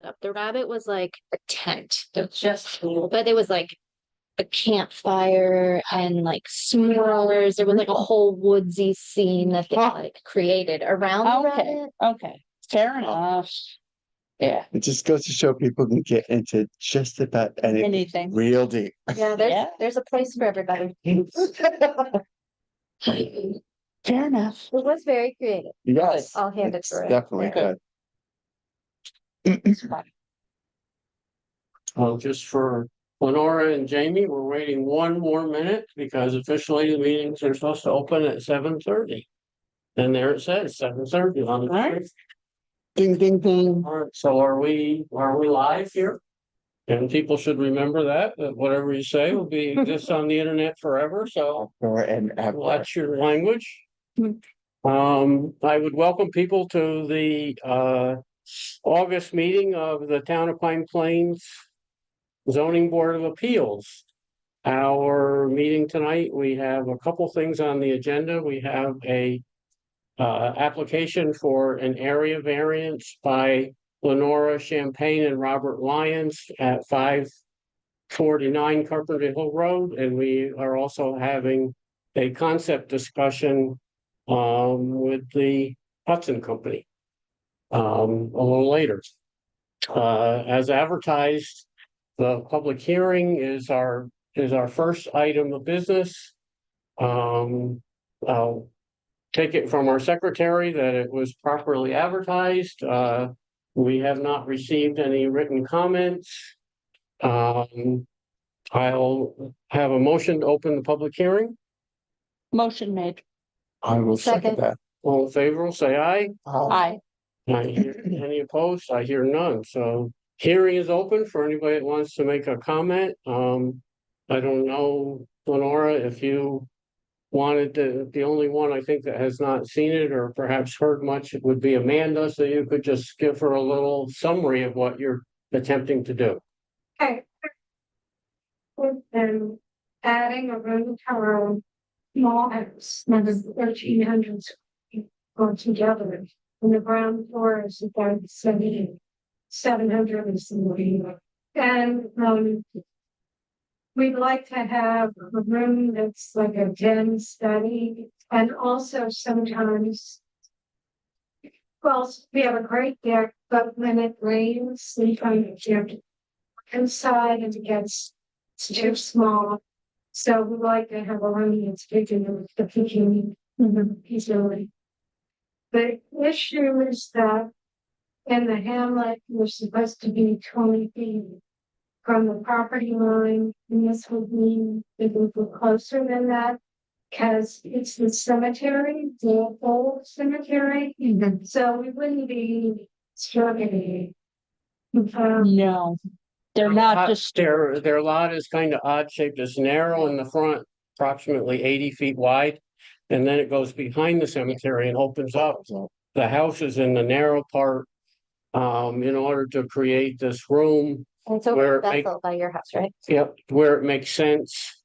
up. The rabbit was like a tent. It's just, but it was like a campfire and like s'mores. There was like a whole woodsy scene that they like created around the Okay, rabbit. okay, fair enough. Yeah, It just goes to show people can get into just about anything real deep. Yeah, there's a place for everybody. fair enough. It was very creative. Yes, I'll hand it it's to her. definitely Yeah. good. Just for Lenora and Jamie, we're waiting one more minute because officially the meetings are supposed to open at 7:30. And there it says 7:30 on the. Right. Ding, ding, ding. All right, so are we live here? And people should remember that whatever you say will be exist on the internet forever, so Or and ever. watch your language. I would welcome people to the August meeting of the Town of Pine Plains Zoning Board of Appeals. Our meeting tonight, we have a couple things on the agenda. We have a application for an area variance by Lenora Champagne and Robert Lyons at 549 Carpenter Hill Road, and we are also having a concept discussion with the Hudson Company a little later. As advertised, the public hearing is our first item of business. I'll take it from our secretary that it was properly advertised. We have not received any written comments. I'll have a motion to open the public hearing. Motion made. I will second Second. that. All in favor, will say aye. Aye. Any opposed? I hear none. So hearing is open for anybody that wants to make a comment. I don't know, Lenora, if you wanted to, the only one I think that has not seen it or perhaps heard much would be Amanda, so you could just give her a little summary of what you're attempting to do. Okay. We've been adding a room to our own small house, that is 1,300 altogether. And the ground floor is about 700 and something. And we'd like to have a room that's like a den study, and also sometimes, well, we have a great deck, but when it rains, sometimes you have to inside and it gets too small. So we like to have a room that's big enough for cooking easily. The issue is that in the hamlet, we're supposed to be 20 feet from the property line, and this would mean that we go closer than that because it's the cemetery, the old cemetery. So we wouldn't be struggling. No, they're not just. Their lot is kind of odd shaped. It's narrow in the front, approximately 80 feet wide. And then it goes behind the cemetery and opens up. The house is in the narrow part in order to create this room. And so Where it that's make- all by your house, right? Yep, where it makes sense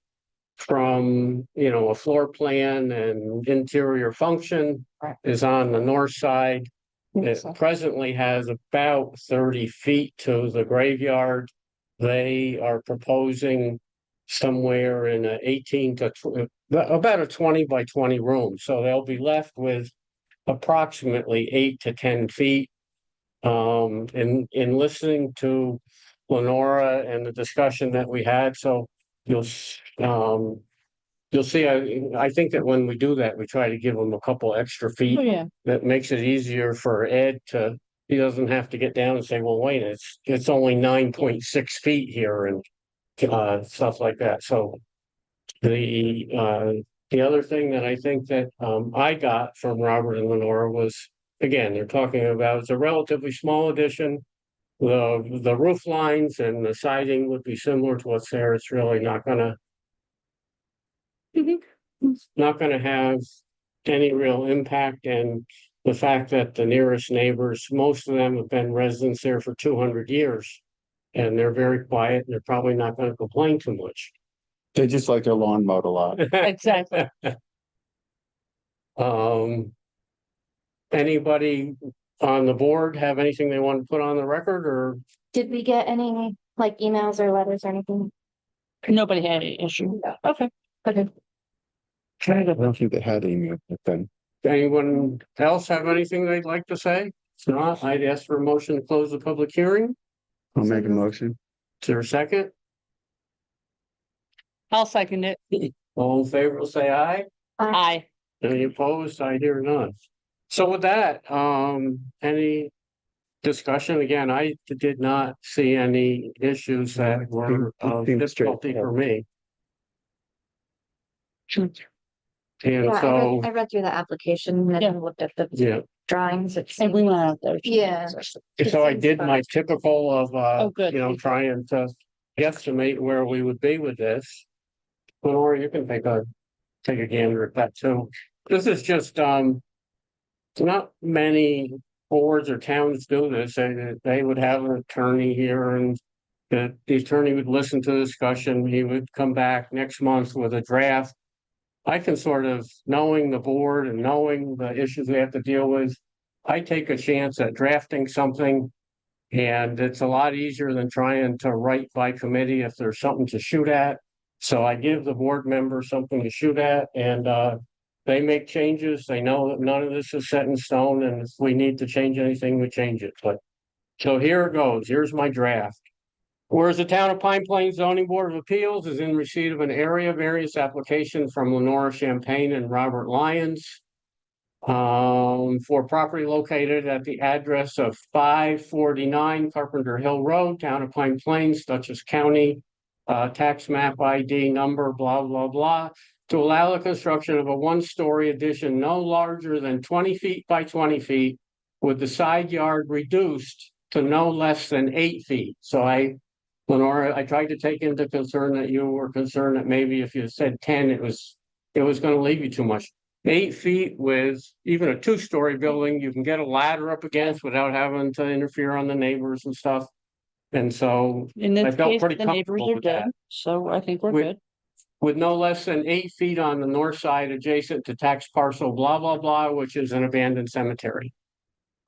from, a floor plan and interior function Right. is on the north side. It So- presently has about 30 feet to the graveyard. They are proposing somewhere in a 18 to about a 20 by 20 room. So they'll be left with approximately 8 to 10 feet. In listening to Lenora and the discussion that we had, so you'll see, I think that when we do that, we try to give them a couple extra Oh, feet. yeah. That makes it easier for Ed he doesn't have to get down and say, well, wait, it's only 9.6 feet here and stuff like that. So the other thing that I think that I got from Robert and Lenora was, again, they're talking about it's a relatively small addition. The roof lines and the siding would be similar to what's there. It's really not gonna have any real impact, and the fact that the nearest neighbors, most of them have been residents there for 200 years. And they're very quiet, and they're probably not gonna complain too much. They just like their lawn mowed a lot. Exactly. Anybody on the board have anything they want to put on the record, or Did we get any like emails or letters or anything? Nobody had any issue. Okay. Okay. I don't think they had email, but then anyone else have anything they'd like to say? If not, I'd ask for a motion to close the public hearing. I'll make a motion. Is there a second? I'll second it. All in favor, will say aye. Aye. Any opposed? I hear none. So with that, any discussion? Again, I did not see any issues that were of Seems difficulty for me. And Yeah, so, I read through the application Yeah. and looked at the yeah, drawings. It's And we went out there. Yeah. so I did my typical of, Oh, good. trying to guesstimate where we would be with this. Lenore, you can take a gander at that too. This is just, not many boards or towns do this. They would have an attorney here and the attorney would listen to the discussion. He would come back next month with a draft. I can sort of, knowing the board and knowing the issues we have to deal with, I take a chance at drafting something. And it's a lot easier than trying to write by committee if there's something to shoot at. So I give the board members something to shoot at and they make changes. They know that none of this is set in stone, and if we need to change anything, we change it. But so here it goes. Here's my draft. Whereas the Town of Pine Plains Zoning Board of Appeals is in receipt of an area variance application from Lenora Champagne and Robert Lyons for property located at the address of 549 Carpenter Hill Road, Town of Pine Plains, Dutchess County, tax map ID number, blah, blah, blah, to allow the construction of a one-story addition no larger than 20 feet by 20 feet with the side yard reduced to no less than 8 feet. So Lenora, I tried to take into concern that you were concerned that maybe if you said 10, it was going to leave you too much. 8 feet with even a two-story building, you can get a ladder up against without having to interfere on the neighbors and stuff. And so In I this felt case, pretty the neighbors comfortable are with that. dead, so I think we're We- good. With no less than 8 feet on the north side adjacent to tax parcel blah, blah, blah, which is an abandoned cemetery.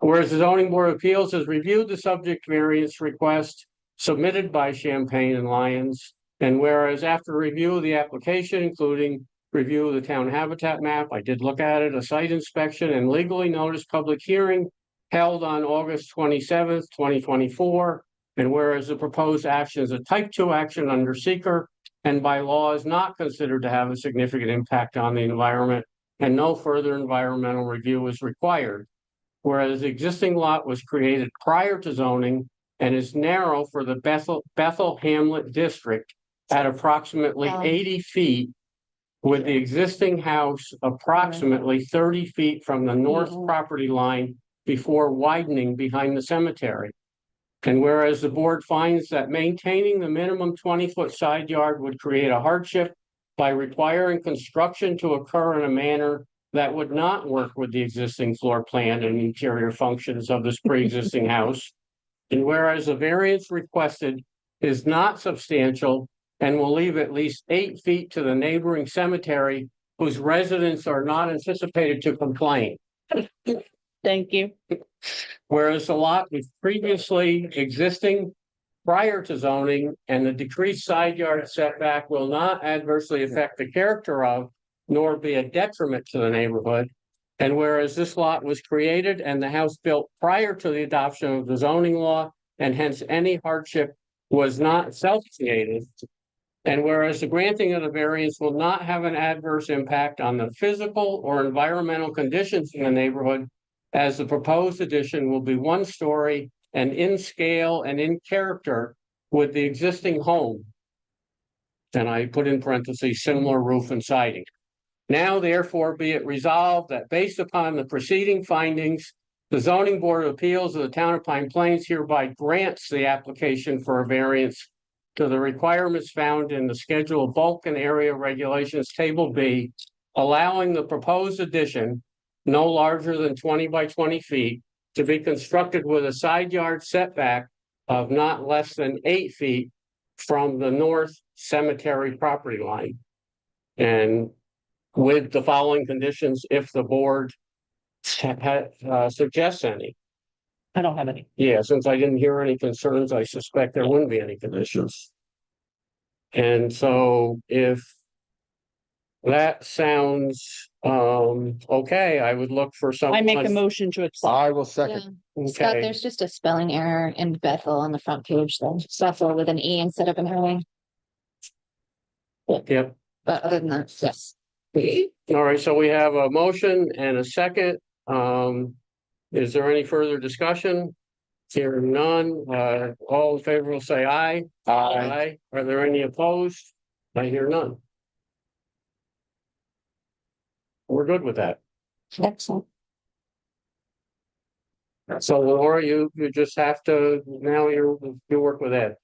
Whereas the zoning board of appeals has reviewed the subject variance request submitted by Champagne and Lyons. And whereas after review of the application, including review of the town habitat map, I did look at it, a site inspection and legally noticed public hearing held on August 27th, 2024. And whereas the proposed action is a type 2 action under seeker and by law is not considered to have a significant impact on the environment and no further environmental review is required. Whereas the existing lot was created prior to zoning and is narrow for the Bethel Hamlet district at approximately 80 feet, with the existing house approximately 30 feet from the north property line before widening behind the cemetery. And whereas the board finds that maintaining the minimum 20-foot side yard would create a hardship by requiring construction to occur in a manner that would not work with the existing floor plan and interior functions of this pre-existing house. And whereas the variance requested is not substantial and will leave at least 8 feet to the neighboring cemetery whose residents are not anticipated to complain. Thank you. Whereas the lot was previously existing prior to zoning and the decreased side yard setback will not adversely affect the character of nor be a detriment to the neighborhood. And whereas this lot was created and the house built prior to the adoption of the zoning law, and hence any hardship was not self-created. And whereas the granting of the variance will not have an adverse impact on the physical or environmental conditions in the neighborhood, as the proposed addition will be one story and in scale and in character with the existing home. And I put in parentheses, similar roof and siding. Now therefore be it resolved that based upon the preceding findings, the zoning board of appeals of the town of Pine Plains hereby grants the application for a variance to the requirements found in the schedule of bulk and area regulations table B, allowing the proposed addition no larger than 20 by 20 feet to be constructed with a side yard setback of not less than 8 feet from the north cemetery property line. And with the following conditions, if the board suggests any. I don't have any. Yeah, since I didn't hear any concerns, I suspect there wouldn't be any conditions. And so if that sounds, okay, I would look for I make a someone. motion to accept. I will Yeah. second. Scott, Okay, there's just a spelling error in Bethel on the front page, though. Bethel with an E instead of an O. yep. But other than that, yes. All right, so we have a motion and a second. Is there any further discussion? Hearing none, all in favor will say aye. Aye. Are there any opposed? I hear none. We're good with that. Excellent. So Laura, you just have to, now you work with Ed.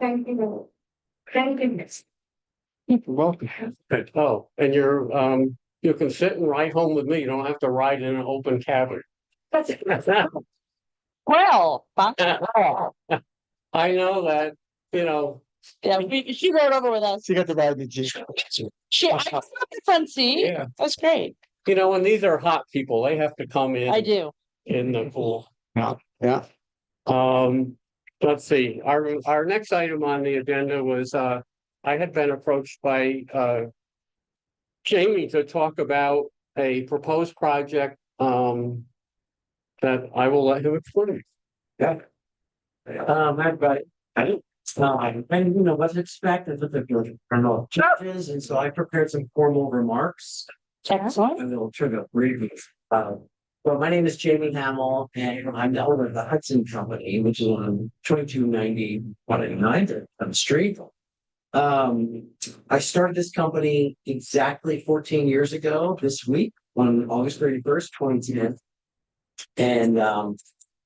Thank you. Thank you. You're welcome. Oh, and you can sit and ride home with me. You don't have to ride in an open cabin. Well, I know that, you know, yeah, she rode over with us. So you got to ride in the Jeep. I sat in the front seat. Yeah. That's great. you know, and these are hot people. They have to come I in do. the pool. Yeah. Let's see, our next item on the agenda was, I had been approached by, Jamie to talk about a proposed project, that I will let him explain. Everybody, and you know what's expected with the criminal charges, and so I prepared some formal remarks. Excellent. And they'll trigger briefings. Well, my name is Jamie Hamill, and I'm the owner of the Hudson Company, which is on 2290 189 on the street. I started this company exactly 14 years ago this week on August 31st, 2010. And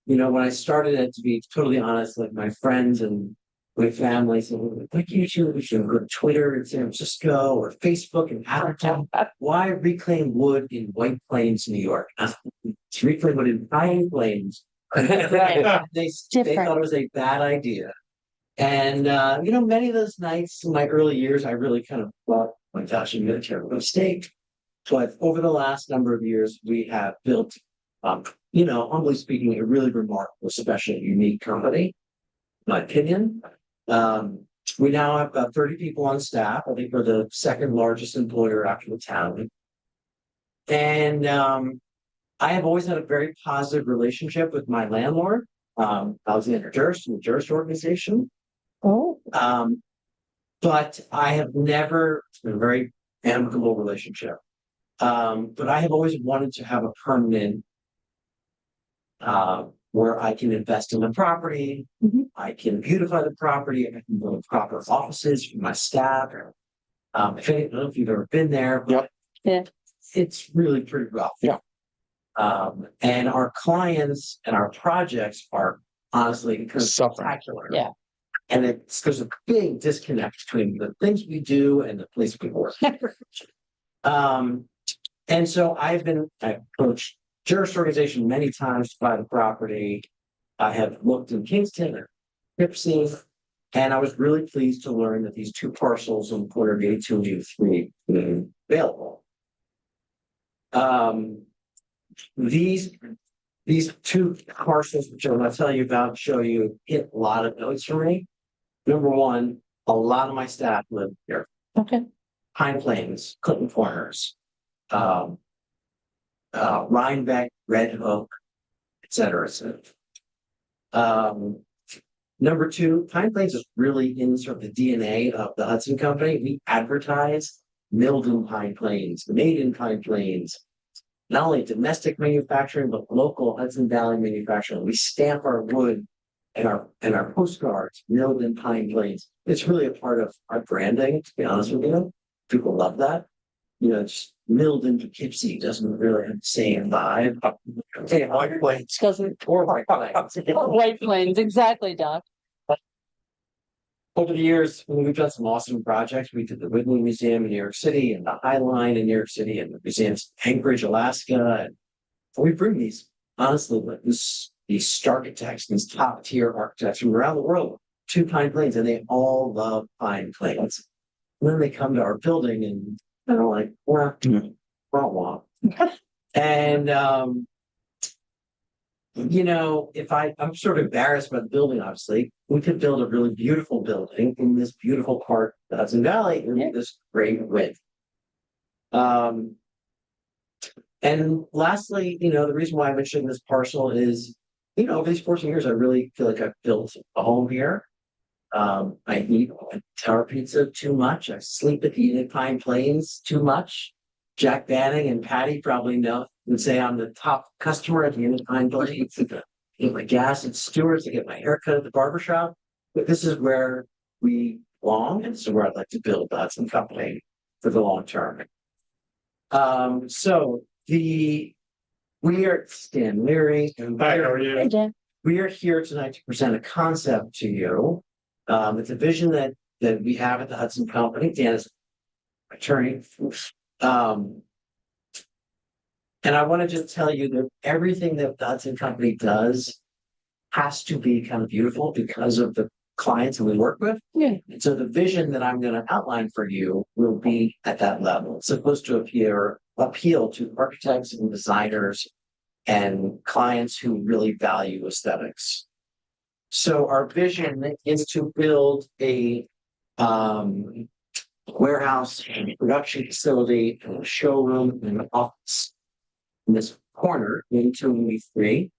you know, when I started it, to be totally honest, like my friends and my family said, like you should go to Twitter in San Francisco or Facebook and advertise. Why reclaim wood in White Plains, New York? It's reclaim wood in Pine Plains. They thought it was a bad idea. And you know, many of those nights in my early years, I really kind of thought, oh my gosh, I'm going to terrible mistake. But over the last number of years, we have built, you know, humbly speaking, a really remarkable, especially unique company, in my opinion. We now have about 30 people on staff. I think we're the second largest employer after the town. And I have always had a very positive relationship with my landlord. Alexander Durst, from the Durst organization. Oh. But I have never, it's been a very amicable relationship. But I have always wanted to have a permanent where I can invest in the property, I can beautify the property, I can build proper offices for my staff. I don't know if you've ever been there, but Yeah. it's really pretty rough. Yeah. And our clients and our projects are honestly kind of spectacular. Yeah. And there's a big disconnect between the things we do and the place we work. And so I approached Durst organization many times to buy the property. I have looked in Kingston and Poughkeepsie, and I was really pleased to learn that these two parcels in corner of 82 and 83 were available. These two parcels, which I'm going to tell you about, show you hit a lot of notes for me. Number one, a lot of my staff live here. Okay. Pine Plains, Clinton Corners, Rhinebeck, Red Hook, et cetera, et cetera. Number two, Pine Plains is really in sort of the DNA of the Hudson Company. We advertise milled in Pine Plains, made in Pine Plains, not only domestic manufacturing, but local Hudson Valley manufacturing. We stamp our wood and our postcards milled in Pine Plains. It's really a part of our branding, to be honest with you. People love that. You know, just milled in Poughkeepsie doesn't really have the same vibe. Okay, White Plains. Doesn't. Or White Plains. White Plains, exactly, Doc. Over the years, we've done some awesome projects. We did the Whitney Museum in New York City and the High Line in New York City and the museums in Anchorage, Alaska. And we bring these, honestly, like these architects, these top tier architects from around the world to Pine Plains, and they all love Pine Plains. And then they come to our building and they're like, well, wah. And you know, I'm sort of embarrassed by the building, obviously, we could build a really beautiful building in this beautiful part of the Hudson Valley Yeah. in this great width. And lastly, you know, the reason why I'm interested in this parcel is, you know, over these 14 years, I really feel like I've built a home here. I eat tower pizza too much. I sleep at the Inn at Pine Plains too much. Jack Banning and Patty probably know and say I'm the top customer at the Inn at Pine Plains. I get my gas at Stewart's, I get my haircut at the barber shop. But this is where we belong, and this is where I'd like to build the Hudson Company for the long term. So we are Stan Leary, and Hi, how are you? Hey, Dan. we are here tonight to present a concept to you. It's a vision that we have at the Hudson Company. Dan is attorney. And I want to just tell you that everything that the Hudson Company does has to be kind of beautiful because of the clients that we work with. Yeah. And so the vision that I'm going to outline for you will be at that level. It's supposed to appeal to architects and designers and clients who really value aesthetics. So our vision is to build a warehouse and production facility and a showroom and an office in this corner in 283,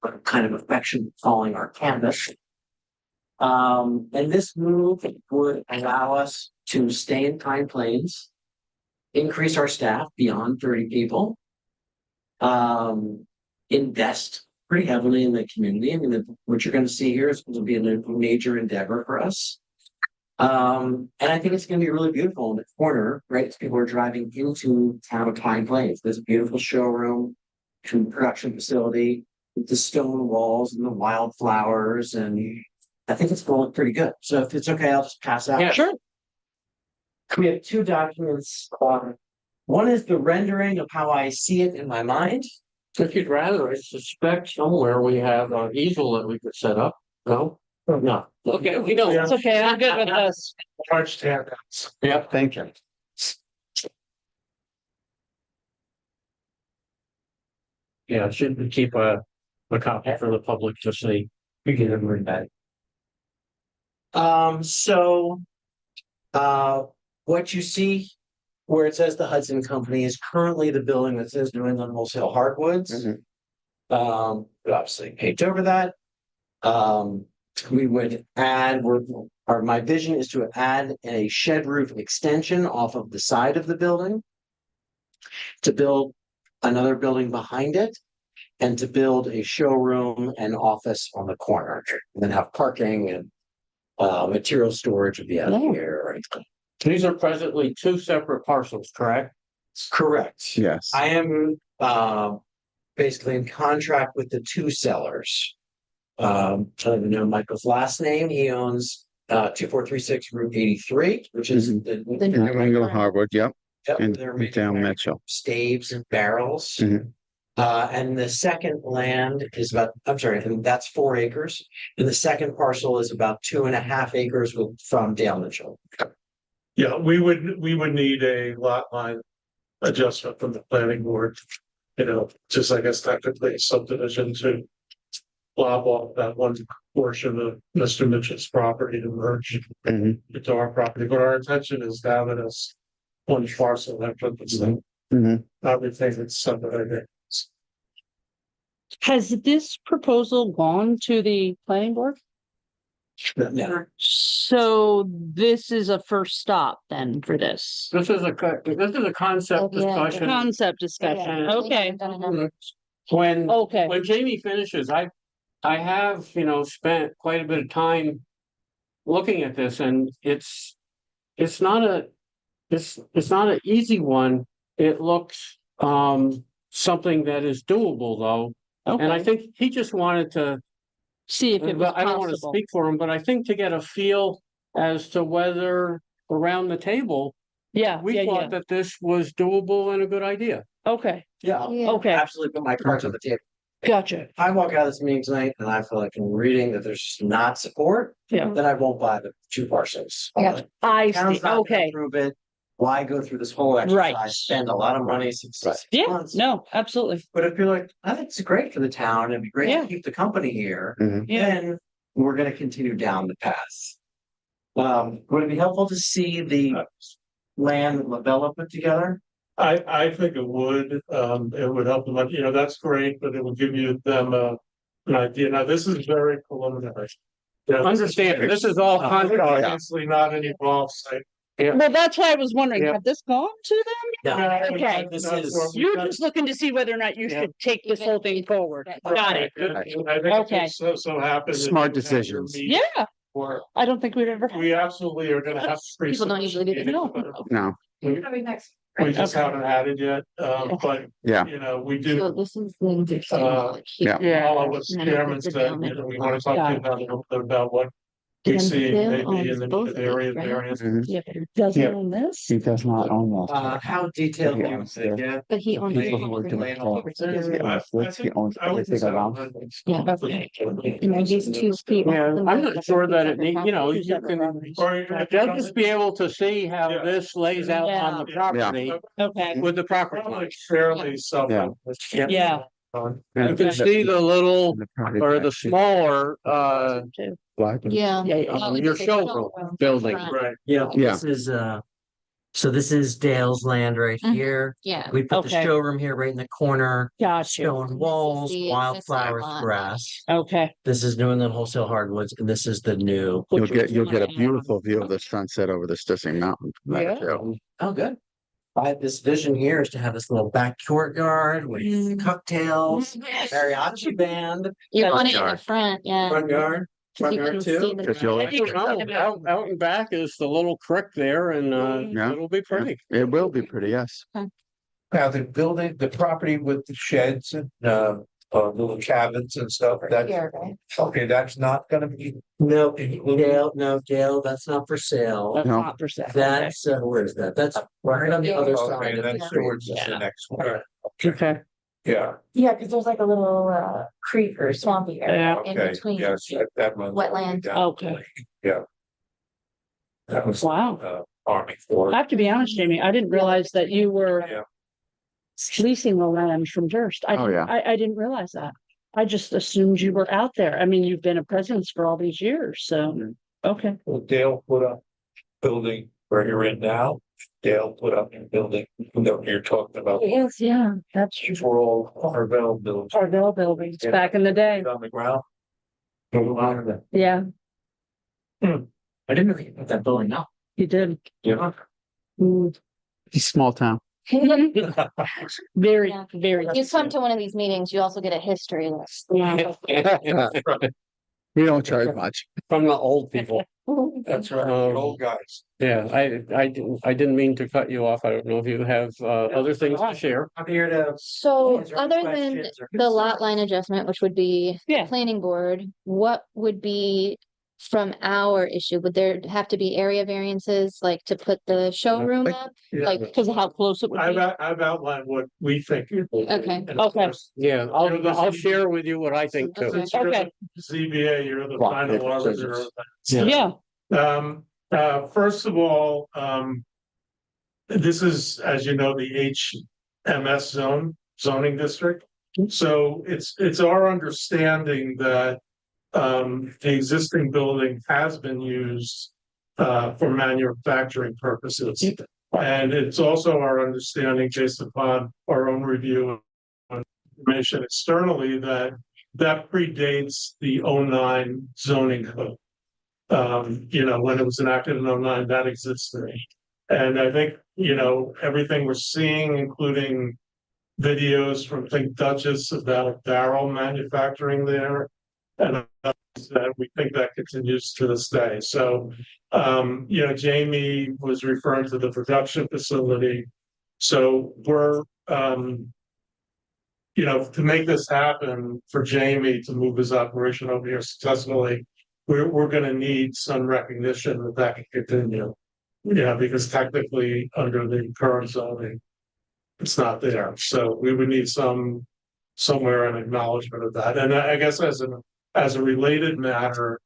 but kind of affection calling our campus. And this move would allow us to stay in Pine Plains, increase our staff beyond 30 people, invest pretty heavily in the community. I mean, what you're going to see here is going to be a major endeavor for us. And I think it's going to be really beautiful in the corner, right? As people are driving into town of Pine Plains. There's a beautiful showroom and production facility with the stone walls and the wildflowers. And I think it's going to look pretty good. So if it's okay, I'll just pass out. Yeah. Sure. We have two documents. One is the rendering of how I see it in my mind. If you'd rather, I suspect somewhere we have an easel that we could set up. No? No. Okay, we don't. It's okay. I'm good with this. Large handouts. Yeah. Thank you. Yeah, should we keep a copy for the public to see? We can read that. What you see where it says the Hudson Company is currently the building that says New England Wholesale Hardwoods. Mhm. We obviously paint over that. We would add, my vision is to add a shed roof extension off of the side of the building, to build another building behind it, and to build a showroom and office on the corner, and then have parking and material storage at the end Yeah. here. These are presently two separate parcels, correct? Correct. Yes. I am basically in contract with the two sellers. I don't even know Michael's last name. He owns 2436 Route 83, which is the New England Hardwood, yep, yep, and they're down manufacturing Mitchell. staves and barrels. Mhm. And the second land is and that's 4 acres. And the second parcel is about 2.5 acres from Dale Mitchell. Yeah, we would need a lot line adjustment from the planning board. You know, just I guess technically subdivision to blob off that one portion of Mr. Mitchell's property to merge Mhm. into our property, but our intention is to have it as one parcel after this thing. Mhm. Everything that's subdivided. Has this proposal gone to the planning board? No. So this is a first stop then for this This is a concept Yeah. discussion. concept discussion. Yeah. Okay, When okay. when Jamie finishes, I have, spent quite a bit of time looking at this, and it's not an easy one. It looks something that is doable though. And I Okay. think he just wanted to, See if it was I don't want to possible. speak for him, but I think to get a feel as to whether around the table, Yeah, we yeah, thought yeah. that this was doable and a good idea. Okay, Yeah, Yeah. okay. absolutely put my cards on the table. Gotcha. If I walk out of this meeting tonight and I feel like in reading that there's just not support, Yeah. then I won't buy the two parcels. I got I Town's see. not gonna Okay. approve it. why go through this whole Right. exercise, spend a lot of money, 6 Yeah, months? no, absolutely. But if you're like, I think it's great for the town, it'd be great Yeah. to keep the company here, Yeah. then we're gonna continue down the path. Would it be helpful to see the land that Labella put together? I think it would help them, you know, that's great, but it will give them an idea. Now, this is very preliminary. Yeah, Understand, this is all contract. Obviously not an evolved site. Well, that's why I was wondering, Yeah. had this gone to them? No, Okay. this That's is, what we- You're just looking to see whether or not you Yeah. should take this whole thing forward. Got it. I think Okay. it so happens. Smart decisions. Yeah, Or I don't think we've ever. had- we absolutely are gonna have. to People don't usually do that. No, Coming next. We just Okay. haven't had it yet, but, yeah, you know, we So do, this is the. yeah. Yeah. all of us chairman said, you know, we wanna talk to you about a little bit about what we And see Bill maybe owns in the both of these, area right? variance. Mhm. Yeah, but it doesn't Yeah. own this? He does not own that. how detailed do you Yeah. think, yeah? But he owns. People who work in the car. He owns this, he owns I would everything say around. Yeah. And then these two people. Yeah, I'm not sure that it need, you know, you can, Or they'll just be able to see how Yeah. this lays out on the property Okay, with the property Probably line. fairly self. yeah. You can see the little or the smaller, Black. Yeah. your showroom building. Right, Yeah, Yeah. this is, so this is Dale's land right Mhm. here. Yeah. We put the Okay. showroom here right in the corner, Got you. stone walls, This is the wildflowers, existing lot. grass. Okay. This is New England Wholesale Hardwoods, and this is the new. You'll get a beautiful view of the sunset over the Stising Mountain. from there, Yeah. too. Oh, good. I have this vision here is to have this little back courtyard with cocktails, mariachi band, You want it in the Yard. front, yeah. front yard, 'Cause front you yard can too. see the- Cause you'll, Out and back is the little creek there and, Yeah. it'll be pretty. it will be pretty, yes. Now, the building, the property with the sheds and, little cabins and stuff, that's, Here, right? okay, that's not gonna be. No, Dale, that's not for sale. That's No. not for sale. That's, where is that? That's right on the other Okay, side of the that's street. towards the next one. Okay. Yeah, Yeah, because there's like a little creek or swampy area in okay, between. yes, that one. Wetland. Okay. Yeah. That was, Wow. Army I Corps. have to be honest, Jamie, I didn't realize that you were Yeah. leasing the land from Durst. Oh, yeah. I didn't realize that. I just assumed you were out there. I mean, you've been a presence for all these years, so, okay. Well, Dale put up building where you're in now. Dale put up a building that you're talking about. Yes, yeah, that's true. For all Carvel buildings Carvel buildings back in the day. on the ground. Yeah, I didn't know you put that building up. you did. Yeah. Mm. It's a small town. Very, Yeah. very. If you come to one of these meetings, you also get a history list. Yeah. We don't charge much. From the old people. That's right, Um, old guys. Yeah, I didn't mean to cut you off. I don't know if you have, other things to share. I'm here to. So Is there any other than questions or the lot concerns? line adjustment, which would be Yeah. planning board, what would be from our issue? Would there have to be area variances, like to put the showroom up? Like, Because of how close it would I've, be. I've outlined what we think. Okay. And of Okay. course, Yeah, I'll share with you what I think too. Since you're the Okay. ZBA, you're the Rock, final paper, arbiter. scissors. Yeah, First of all, this is, as you know, the HMS zoning district. So it's our understanding that the existing building has been used for manufacturing purposes. And it's also our understanding, based upon our own review of information externally, that predates the '09 zoning code. You know, when it was enacted in '09, that existed. And I think, you know, everything we're seeing, including videos from Think Duchess about barrel manufacturing there. And that we think that continues to this day. So, you know, Jamie was referring to the production facility. So we're, you know, to make this happen for Jamie to move his operation over here successfully, we're gonna need some recognition that that can continue. Yeah, because technically, under the current zoning, it's not there. So we would need somewhere an acknowledgement of that. And I guess as a related matter,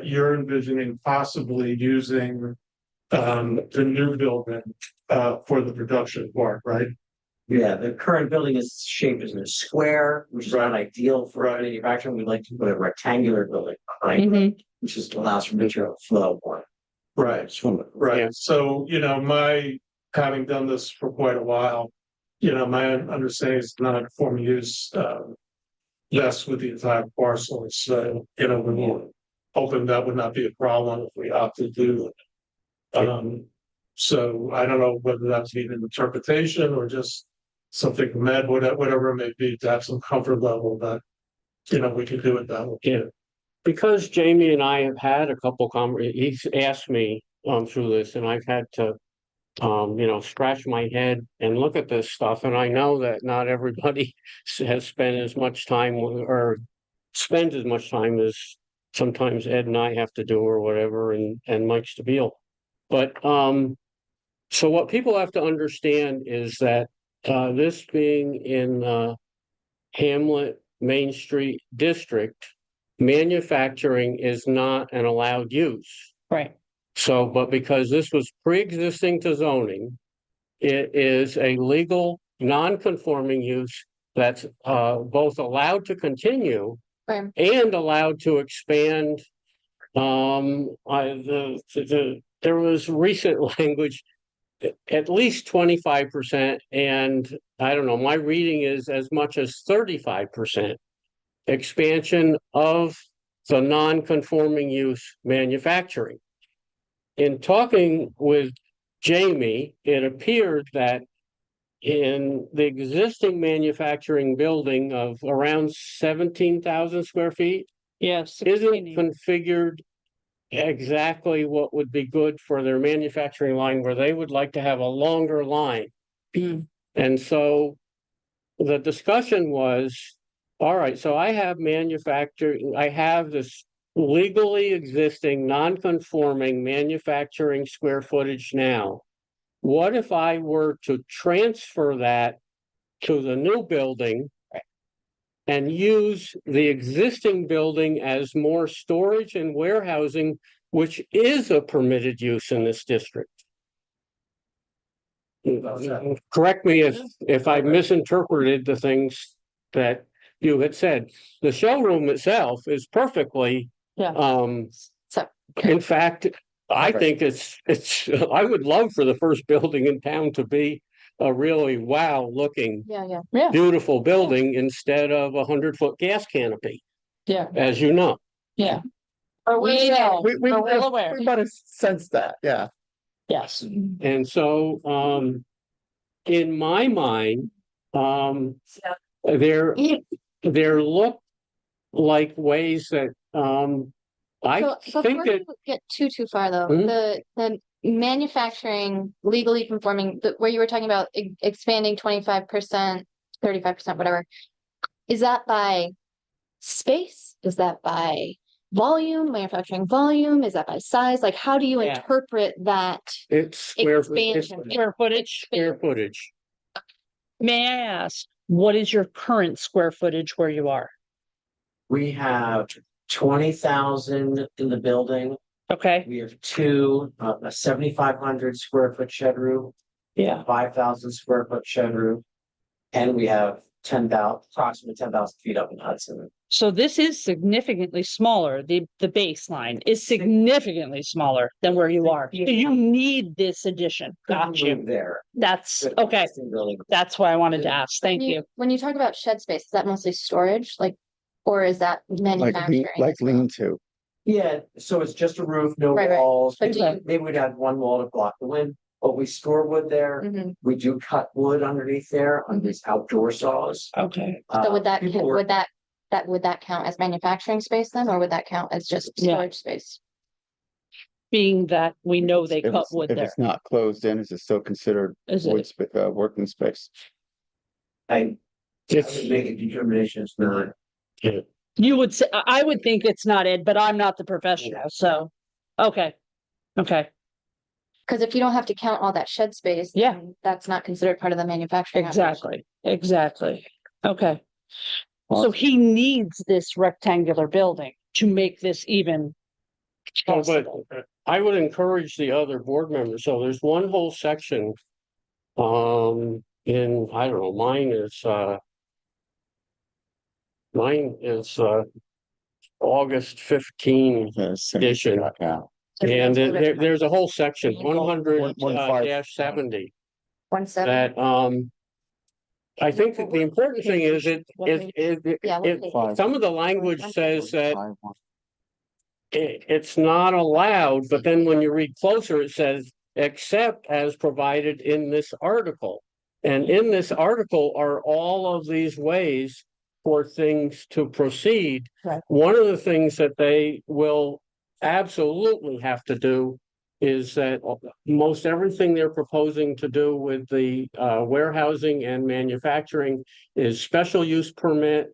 you're envisioning possibly using the new building, for the production part, right? Yeah, the current building is shaped as a square, which is not ideal for Right. manufacturing. We'd like to put a rectangular building behind, Mhm. which just allows for material flow more. Right, Yeah. right. So, having done this for quite a while, my understanding is non-conforming use, vests with the entire parcel. So, we were hoping that would not be a problem if we opted to do it. So I don't know whether that's an interpretation or just something med, whatever it may be, to have some comfort level that, we can do it that way. Yeah. Because Jamie and I have had a couple he's asked me through this, and I've had to scratch my head and look at this stuff, and I know that not everybody has spent as much time or spends as much time as sometimes Ed and I have to do or whatever, and Mike Stabile. But so what people have to understand is that this being in Hamlet Main Street District, manufacturing is not an allowed use. Right. So, but because this was pre-existing to zoning, it is a legal, non-conforming use that's both allowed to continue Right. and allowed to expand. There was recent language, at least 25%, and I don't know, my reading is as much as 35% expansion of the non-conforming use manufacturing. In talking with Jamie, it appeared that in the existing manufacturing building of around 17,000 square feet, Yes. isn't configured exactly what would be good for their manufacturing line, where they would like to have a longer line. Mm. And so the discussion was, all right, so I have this legally existing, non-conforming manufacturing square footage now. What if I were to transfer that to the new building and use the existing building as more storage and warehousing, which is a permitted use in this district? Correct me if I misinterpreted the things that you had said. The showroom itself is perfectly, Yeah. So, in fact, I think I would love for the first building in town to be a really wow looking, yeah. beautiful building instead of 100-foot gas canopy, Yeah. as you know. Yeah. Are we know? We We're well aware. might have sensed that, yeah. Yes. And so, in my mind, there look like ways that, I So think before that, you get too far though, Mhm. the manufacturing legally conforming, where you were talking about expanding 25%, 35%, whatever. Is that by space? Is that by volume, manufacturing volume? Is that by size? Like, how do you Yeah. interpret that it's square expansion? Square footage. square footage. May I ask, what is your current square footage where you are? We have 20,000 in the building. Okay. We have two, a 7,500 square foot shed roof, Yeah. 5,000 square foot shed roof. And we have approximately 10,000 feet up in Hudson. So this is significantly smaller. The baseline is significantly smaller than where you are. So you need this addition. Got you. There. That's okay. That's why I wanted to ask. Thank you. When you talk about shed space, is that mostly storage, like, or is that manufacturing? Like lean to. Yeah, so it's just a roof, no Right. walls. But do you- Maybe we'd add one wall to block the wind, but we store wood there. Mhm. We do cut wood underneath there on these outdoor saws. Okay. So would that, People were- would that count as manufacturing space then, or would that count as just Yeah. storage space? Being that we know they If cut it's, wood if there. it's not closed in, is it still considered Is wood it? working space? I It's, would make a determination, it's not. You would say, I would think it's not Ed, but I'm not the professional, so, okay. Okay, Because if you don't have to count all that shed space. Yeah. then that's not considered part of the manufacturing. operation. exactly. Okay. So he needs this rectangular building to make this even Oh, but I would encourage the other board members, so there's one whole section. In, I don't know, mine is August 15 edition. And there's a whole section, 100 dash 70, 17. that, I think that the important thing is some of the language says that it's not allowed, but then when you read closer, it says, except as provided in this article. And in this article are all of these ways for things to proceed. Right. One of the things that they will absolutely have to do is that most everything they're proposing to do with the warehousing and manufacturing is special use permit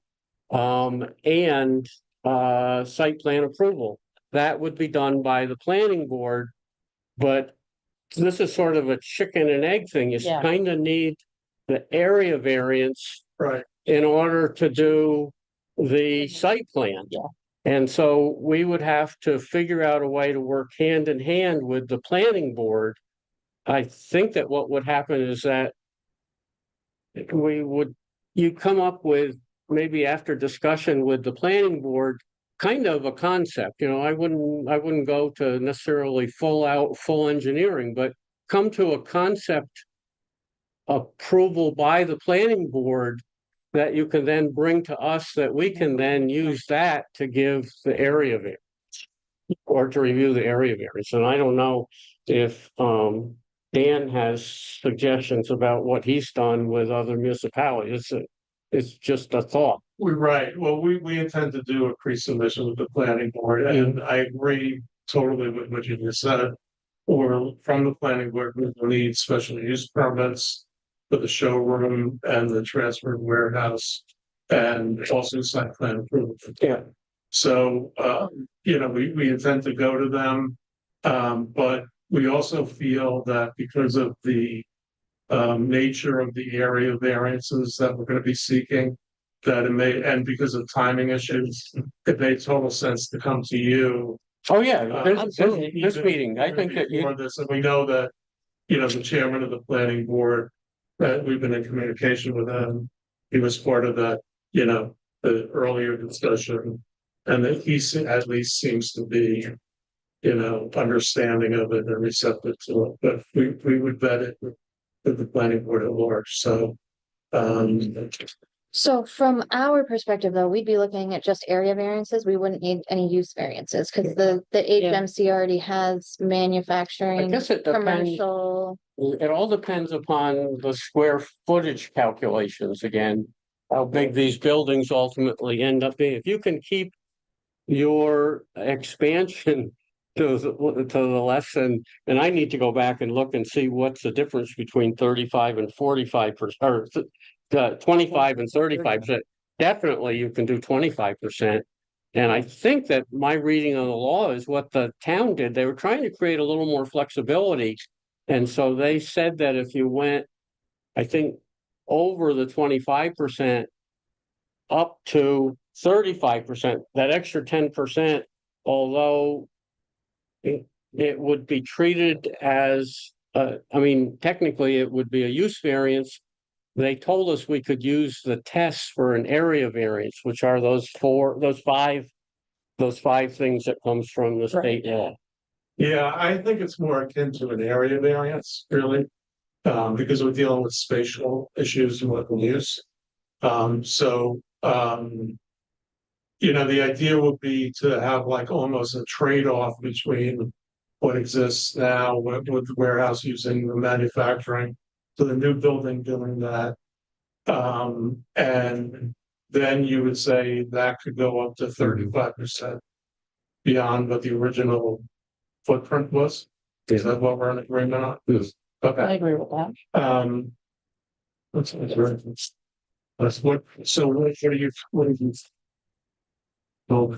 and site plan approval. That would be done by the planning board, but this is sort of a chicken and egg thing. You Yeah. kind of need the area variance Right. in order to do the site plan. Yeah. And so we would have to figure out a way to work hand in hand with the planning board. I think that what would happen is that you come up with, maybe after discussion with the planning board, kind of a concept, I wouldn't go to necessarily full engineering, but come to a concept approval by the planning board that you can then bring to us, that we can then use that to give the area variance or to review the area variance. And I don't know if Dan has suggestions about what he's done with other municipalities. It's just a thought. Well, we intend to do a pre-submission with the planning board, and I agree totally with what you just said. Or from the planning board, we will need special use permits for the showroom and the transfer warehouse, and also site plan approval. Yeah. So, we intend to go to them, but we also feel that because of the nature of the area variances that we're going to be seeking, that it may, and because of timing issues, it made total sense to come to you. Oh, yeah, this meeting, I think that For this, and we know that, the chairman of the planning board, that we've been in communication with him. He was part of that, the earlier discussion, and that he at least seems to be, understanding of it and receptive to it, but we would vet it with the planning board at large, so. So from our perspective, though, we'd be looking at just area variances. We wouldn't need any use variances because the HMC already has I manufacturing, guess it depends. commercial. It all depends upon the square footage calculations again, how big these buildings ultimately end up being. If you can keep your expansion to the less than, and I need to go back and look and see what's the difference between 35 and 45%, or 25 and 35%. Definitely you can do 25%. And I think that my reading of the law is what the town did. They were trying to create a little more flexibility. And so they said that if you went, I think, over the 25% up to 35%, that extra 10%, although it would be treated as, technically it would be a use variance. They told us we could use the tests for an area variance, which are those five things that comes from the state law. Yeah, I think it's more akin to an area variance, really, because we're dealing with spatial issues and local use. The idea would be to have like almost a trade-off between what exists now with the warehouse using the manufacturing to the new building doing that. And then you would say that could go up to 35% beyond what the original footprint was. Is that what we're in agreement on? Yes. Okay. I agree with that. That's what, so what are you? So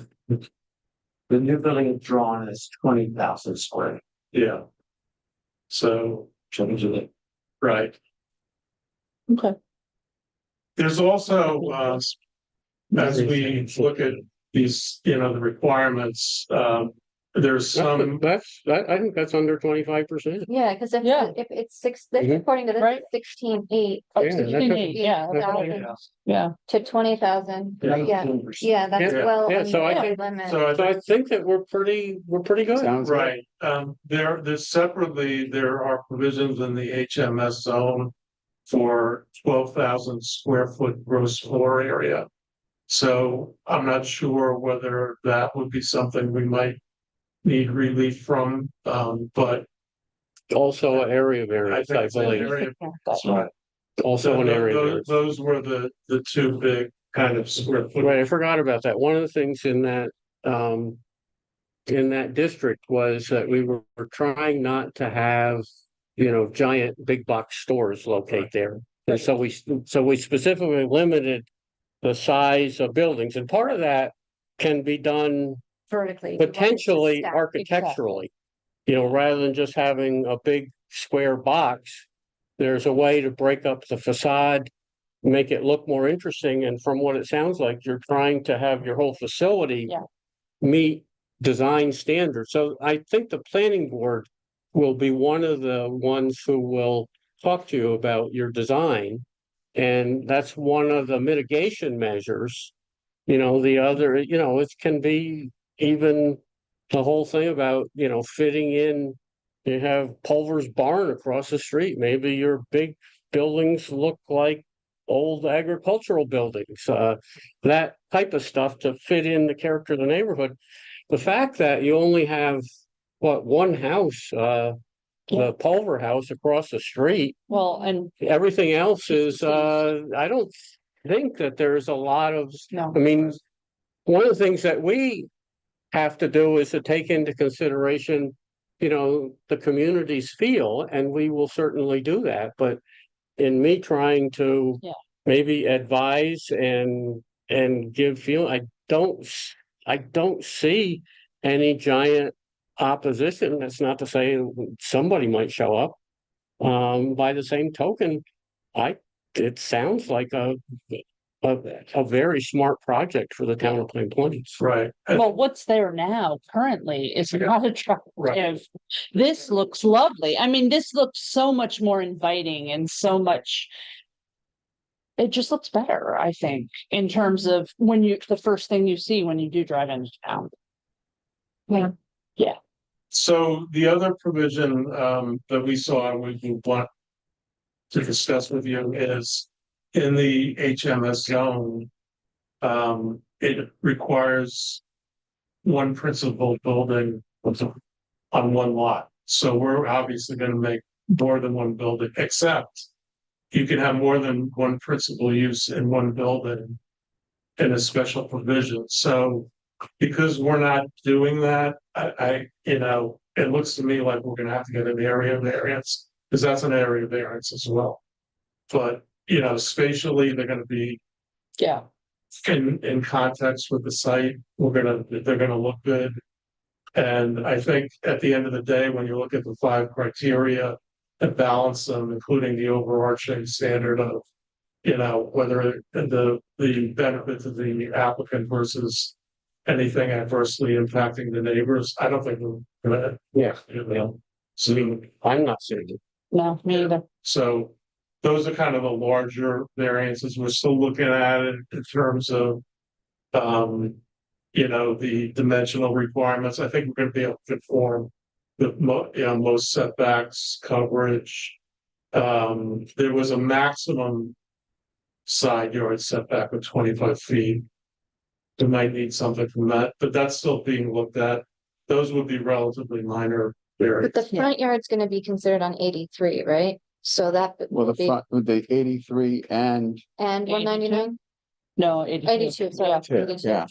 the new building drawn is 20,000 square. Yeah. So, Change it. right. Okay. There's also, as we look at these, the requirements, there's some, I think that's under 25%. Yeah, because Yeah. if it's six, this Mhm. according to this, Right. 16,800. Yeah, that's a- Yeah, yeah. To 20,000, Yeah. yeah, that's Yeah. well. Yeah, under so I the think- limit. so I So I think, think that we're pretty good. Sounds good. right, there's separately, there are provisions in the HMS zone for 12,000 square foot gross floor area. So I'm not sure whether that would be something we might need relief from, but Also an area I variance, think I it's an believe. area. That's right. Also an area Those, variance. those were the two big kind of square foot. Right, I forgot about that. One of the things in that district was that we were trying not to have, giant big box stores locate Right. there. And so we specifically limited the size of buildings, and part of that can be done Vertically. if you want it to potentially stack. architecturally. Rather than just having a big square box, there's a way to break up the facade, make it look more interesting, and from what it sounds like, you're trying to have your whole facility Yeah. meet design standards. So I think the planning board will be one of the ones who will talk to you about your design. And that's one of the mitigation measures. The other, it can be even the whole thing about, fitting in. You have Pulver's barn across the street. Maybe your big buildings look like old agricultural buildings, that type of stuff to fit in the character of the neighborhood. The fact that you only have, one house, the Pulver house across the street, Well, and everything else is, I don't think that there's a lot of, no, I mean, one of the things that we have to do is to take into consideration, the community's feel, and we will certainly do that. But in me trying to Yeah. maybe advise and give feel, I don't see any giant opposition. That's not to say somebody might show up. By the same token, it sounds like a very smart project for the town of Plain Plains. Right. well, what's there now currently is not attractive. Right. This looks lovely. I mean, this looks so much more inviting and so much. It just looks better, I think, in terms of the first thing you see when you do drive into town. So the other provision that we saw, and we want to discuss with you is in the HMS zone. It requires one principal building on one lot. So we're obviously going to make more than one building, except you can have more than one principal use in one building in a special provision. So because we're not doing that, it looks to me like we're gonna have to get an area variance, because that's an area variance as well. But, spatially, they're gonna be Yeah, in context with the site, they're gonna look good. And I think at the end of the day, when you look at the 5 criteria and balance them, including the overarching standard of, whether the benefit to the applicant versus anything adversely impacting the neighbors, I don't think we're gonna. Yeah. So, I'm not saying it. no, me either. so those are kind of the larger variances. We're still looking at it in terms of, the dimensional requirements. I think we're gonna be able to conform with most setbacks, coverage. There was a maximum side yard setback of 25 feet. We might need something from that, but that's still being looked at. Those would be relatively minor But variants. the front yard's gonna be considered on 83, right? So that Well, the would be, front, with the 83 and and 199, No, 82, sorry. Yeah, 82. yeah.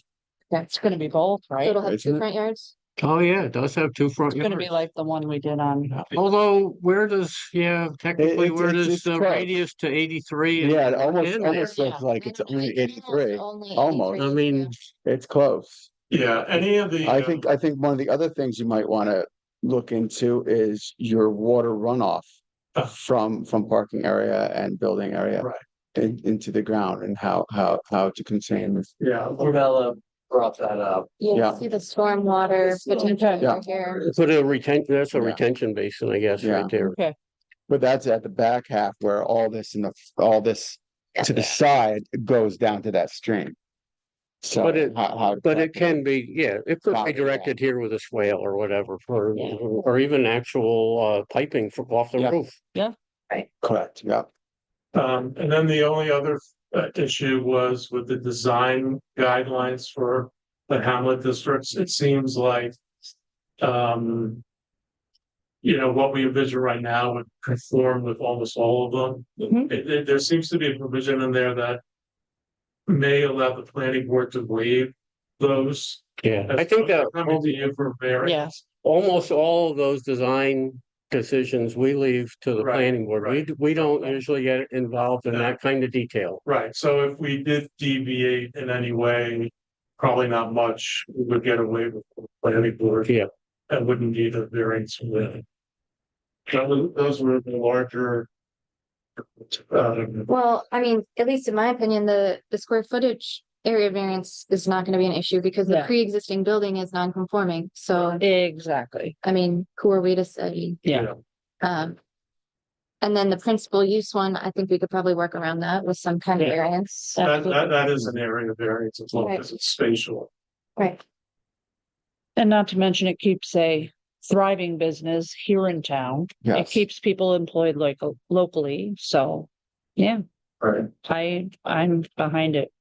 it's gonna be both, So right? it'll have Isn't 2 it? front yards? Oh, yeah, it does have 2 front It's gonna be yards. like the one we did on. Although, technically, It's- where it's- does it's the close. radius to 83? and Yeah, it almost end there? looks like it's only 83, almost. I mean, It's close. Yeah, any of the. I think one of the other things you might want to look into is your water runoff from parking area and building area. Right. Into the ground, and how to contain this. Yeah, Develop brought that up. Yeah. See the stormwater potential Yeah. here. Put a retention, that's a Yeah. retention basin, I guess, Yeah. right there. Okay, But that's at the back half where all this to the side goes down to that stream. So But it- how? But it can be, yeah, it could be Got it, yeah. directed here with a swale or whatever for, Yeah. or even actual piping for off the Yeah. roof. Correct, yeah. And then the only other issue was with the design guidelines for the hamlet districts. It seems like, what we envision right now would conform with almost all of them. Mhm. There seems to be a provision in there that may allow the planning board to waive those. Yeah, I think that Coming to you for variance. yes, almost all of those design decisions we leave to the Right, planning board. right. We don't usually get involved in that kind of detail. Right, so if we did deviate in any way, probably not much, we would get away with the planning board. Yeah. And wouldn't need a variance with it. Those were the larger. Well, I mean, at least in my opinion, the square footage area variance is not gonna be an issue because the Yeah. pre-existing building is non-conforming. So, exactly, I mean, who are we to say? yeah, Um. And then the principal use one, I think we could probably work around that with some kind of Yeah. variance. That is an area of variance as long as it's spatial. Right. and not to mention it keeps a thriving business here in town. It Yes. keeps people employed like locally, so, yeah, Right. I'm behind it.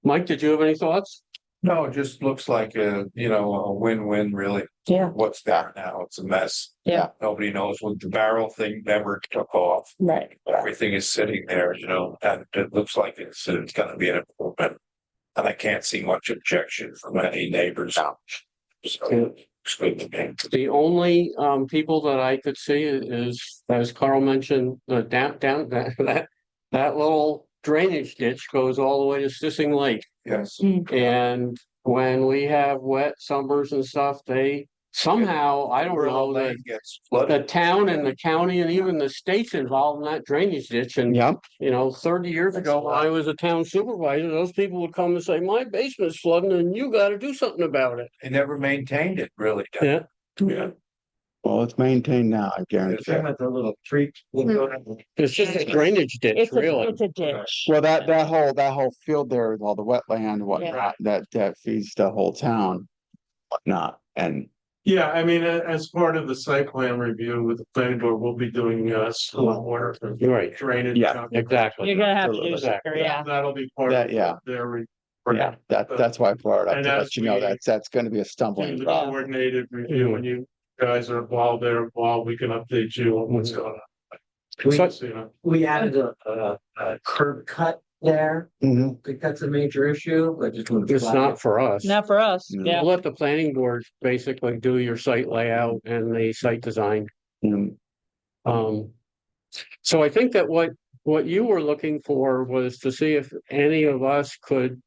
Mike, did you have any thoughts? No, it just looks like a win-win, really. Yeah. What's there now? It's a mess. Yeah. Nobody knows what the barrel thing never took off. Right. Everything is sitting there, and it looks like it's gonna be an improvement. And I can't see much objection from any neighbors. So it's good to me. The only people that I could see is, as Carl mentioned, the down that little drainage ditch goes all the way to Sissing Lake. Yes. And when we have wet summers and stuff, they somehow, I don't know, that Lane gets flooded. the town and the county and even the state's involved in that drainage ditch. And, Yep, 30 years ago, when I was a town supervisor, those people would come and say, my basement's flooding and you gotta do something about it. They never maintained it, really. Yeah. Yeah. well, it's maintained now, I The guarantee. thing with the little creek. It's just a drainage ditch, It's really. a ditch. Well, that whole field there with all the wetland and whatnot, that feeds the whole town. Whatnot, and Yeah, I mean, as part of the site plan review with the planning board, we'll be doing stormwater Right, drainage. Yeah. exactly. You're gonna have to do Absolutely. something, yeah. That'll be part That, of yeah. their. yeah, that's why I brought it up And to as let you know we- that's gonna be a stumbling The block. coordinated review, when you guys are involved, they're involved, we can update you on what's going on. So- We added a curb cut there. Mhm. I think that's a major issue, but just. It's not for us. Not for us, No. yeah. We'll let the planning board basically do your site layout and the site design. Mm, So I think that what you were looking for was to see if any of us could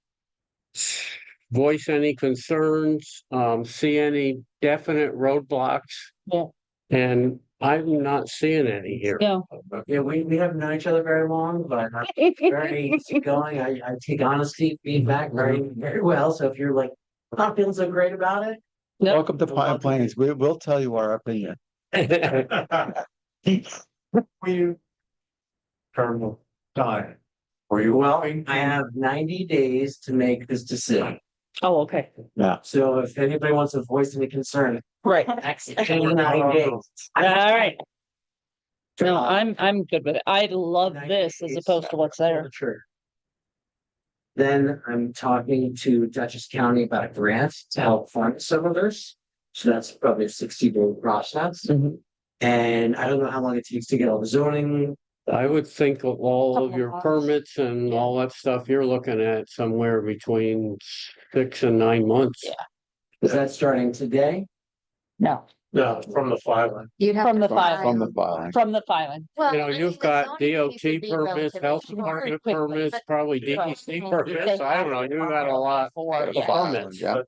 voice any concerns, see any definite roadblocks. Yeah. And I'm not seeing any here. No. Yeah, we haven't known each other very long, but I'm very easygoing. I take honesty feedback very, very well. So if you're like, not feeling so great about it. Welcome to Pine Plains, we'll tell you our opinion. You. Terminal time. Were you Well, willing? I have 90 days to make this decision. Oh, okay, So if anybody wants to voice any concern, right, next 90 days. all right. No, I'm good with it. I love 90 this as days opposed to what's there. Sure. Then I'm talking to Dutchess County about a grant to help fund some of this. So that's probably a 60-day process. Mhm. And I don't know how long it takes to get all the zoning. I would think of all of Couple your months. permits and all that stuff, you're looking at somewhere between 6 and 9 months. Yeah. Is that starting today? No, No, from the filing. You'd have From to the file. From the filing. from the filing. Well, You know, I mean, you've the got zoning piece DOT would be permits, relatively health short. department quickly, permits, but- probably Right. DEC They permits, I don't know, you got a lot. For, The yeah. filing, Permits. yeah.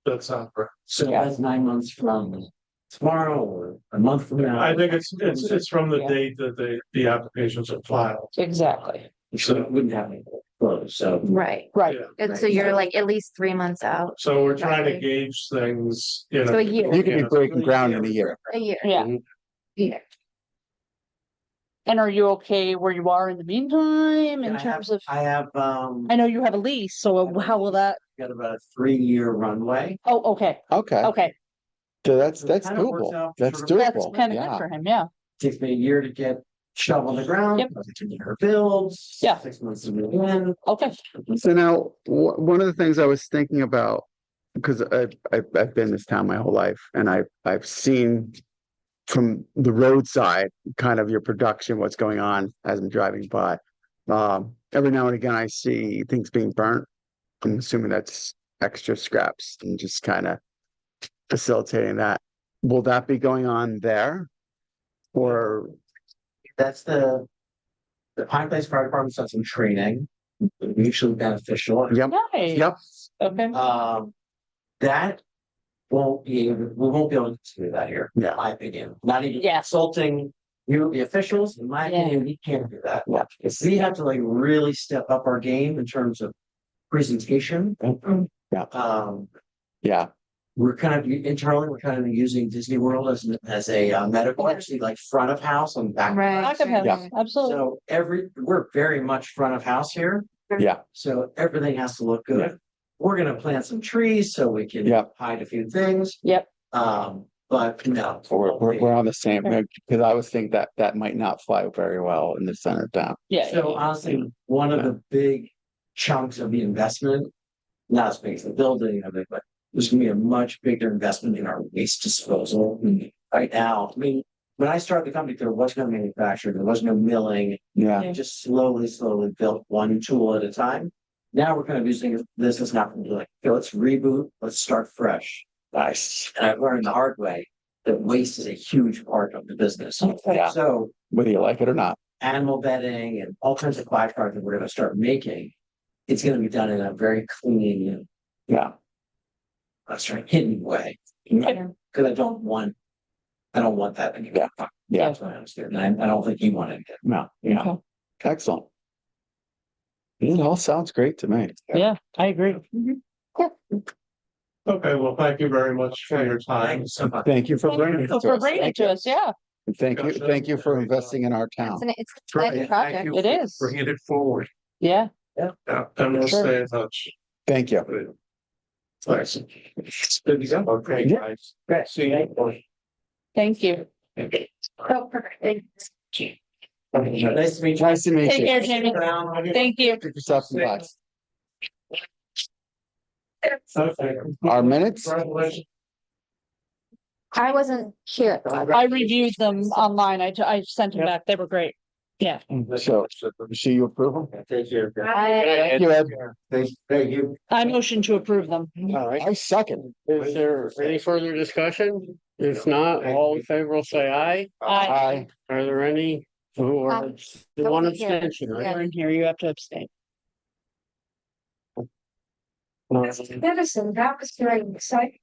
That's not correct. So Yeah. that's 9 months from tomorrow or a month from now. I think it's from the Yeah. date that the applications are filed. Exactly. So it wouldn't have any flows, so. Right. Right, Yeah. And so you're like at least 3 months out, So we're trying to Roughly. gauge things, you know. So a year. You could be breaking ground in a year. a year. yeah. Yeah. And are you okay where you are in the meantime in I have- terms of, I have, I know you have a lease, so how will that, got about a 3-year runway. oh, okay, Okay, okay. so that's Kind of works doable. out That's sort of- That's doable. kind of good Yeah. for him, yeah. Takes me a year to get shovel on the ground. Yep. To get her bills. Yeah. 6 months to move in. Okay, So now, one of the things I was thinking about, because I've been in this town my whole life, and I've seen from the roadside, kind of your production, what's going on as I'm driving by. Every now and again, I see things being burnt. I'm assuming that's extra scraps and just kind of facilitating that. Will that be going on there? Or, That's the Pine Place Fire Department's done some training, mutually beneficial. yep, nice. yep, Okay, That we won't be able to do that here, in yeah, my opinion, not even Yeah. consulting you, the officials, in my Yeah. opinion, we can't do that. Yeah. Because we have to like really step up our game in terms of presentation. Yeah. yeah, We're kind of internally, we're kind of using Disney World as a medical, actually like front of house and back. Right. back of house, Yeah. absolutely, So we're very much front of house here. yeah, So everything has to look good. We're gonna plant some trees so we can Yeah. hide a few things. Yep. But no. we're on the same, because I was thinking that might not fly very well in the center of town. yeah. So honestly, one of the big chunks of the investment, not as big as the building of it, but there's gonna be a much bigger investment in our waste disposal. Right now, I mean, when I started the company, there was no manufacturing, there was no milling. Yeah, We just slowly built one tool at a time. Now we're kind of using this as not like, okay, let's reboot, let's start fresh. nice, And I've learned the hard way that waste is a huge part of the business. Yeah. So whether you like it or not. animal bedding and all kinds of byproducts that we're gonna start making, it's gonna be done in a very clean, Yeah, let's try hidden way. Yeah. Cause I don't want that anymore. yeah, That's what I understand. And I don't think you want it. no, yeah, Okay. excellent. It all sounds great to me. Yeah, I agree. Okay, well, thank you very much for your Thank time. you so much. Thank you for bringing it to For us. bringing it to us, yeah, And thank you for investing in our town. It's an exciting project. it is, Bringing it forward. yeah, Yeah, and we'll Sure. stay in touch. Thank you. Thanks. It's good to go. Okay, Yeah. guys. Great. See you. thank you. Oh, perfect. Thanks. Nice to meet you. Nice to meet Take you. care, Jamie, thank you. Pick yourself some box. Okay. Our minutes? Congratulations. I wasn't here. I reviewed them online, I sent them back, they were great, yeah. So, you approve them? Take care. Thank you, Ed. Thank you. I motion to approve them. All right. I second. Is there any further discussion? If not, all in favor will say aye. Aye. Are there any who are the one Okay, here. abstention, Yeah. right? You're in here, you have to abstain. Medicine, that was very exciting.